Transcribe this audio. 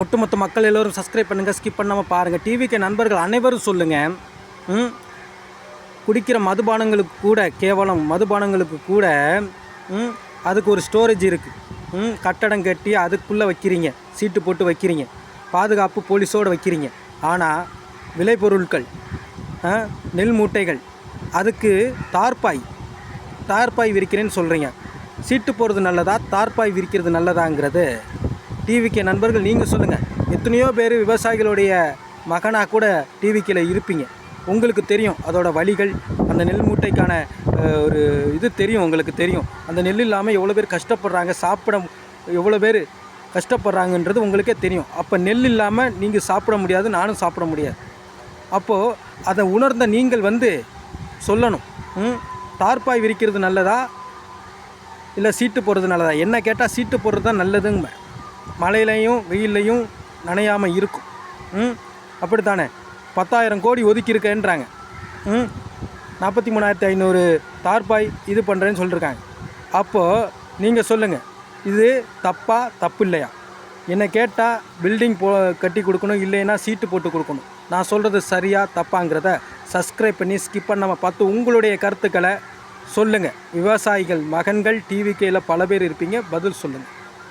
ஒட்டுமொத்த மக்கள் எல்லோரும் சப்ஸ்கிரைப் பண்ணுங்கள், ஸ்கிப் பண்ணாமல் பாருங்கள். டிவிக்கு நண்பர்கள் அனைவரும் சொல்லுங்கள். குடிக்கிற மதுபானங்களுக்கு கூட, கேவலம் மதுபானங்களுக்கு கூட அதுக்கு ஒரு ஸ்டோரேஜ் இருக்குது. கட்டடம் கட்டி அதுக்குள்ளே வைக்கிறீங்க, சீட்டு போட்டு வைக்கிறீங்க, பாதுகாப்பு போலீஸோடு வைக்கிறீங்க. ஆனால் விளைபொருட்கள், நெல் மூட்டைகள், அதுக்கு தார்பாய் விரிக்கிறேன்னு சொல்கிறீங்க. சீட்டு போடுறது நல்லதா, தார்பாய் விரிக்கிறது நல்லதாங்கிறது டிவிக்கு நண்பர்கள் நீங்கள் சொல்லுங்கள். எத்தனையோ பேர் விவசாயிகளுடைய மகனாக கூட டிவிக்கில் இருப்பீங்க. உங்களுக்கு தெரியும் அதோட வழிகள், அந்த நெல் மூட்டைக்கான ஒரு இது தெரியும், உங்களுக்கு தெரியும். அந்த நெல் இல்லாமல் எவ்வளோ பேர் கஷ்டப்படுறாங்க, சாப்பிட எவ்வளோ பேர் கஷ்டப்படுறாங்கன்றது உங்களுக்கே தெரியும். அப்போ நெல் இல்லாமல் நீங்கள் சாப்பிட முடியாது, நானும் சாப்பிட முடியாது. அப்போது அதை உணர்ந்த நீங்கள் சொல்லணும், தார்பாய் விரிக்கிறது நல்லதா இல்லை சீட்டு போடுறது நல்லதா? என்ன கேட்டால் சீட்டு போடுறது தான் நல்லதுங்க. மழையிலையும் வெயிலையும் நனையாமல் இருக்கும். அப்படி தானே 10,000 கோடி ஒதுக்கியிருக்கேன்றாங்க. 43,500 தார்பாய் இது பண்ணுறேன்னு சொல்லியிருக்காங்க. அப்போது நீங்கள் சொல்லுங்கள், இது தப்பு இல்லையா? என்னை கேட்டால் பில்டிங் கட்டி கொடுக்கணும், இல்லைன்னா சீட்டு போட்டு கொடுக்கணும். நான் சொல்கிறது சரியா தப்பாங்கிறத சப்ஸ்கிரைப் பண்ணி ஸ்கிப் பண்ணாமல் பார்த்து உங்களுடைய கருத்துக்களை சொல்லுங்கள். விவசாயிகள் மகன்கள் டிவிக்கையில் பல பேர் இருப்பீங்க, பதில் சொல்லுங்கள்.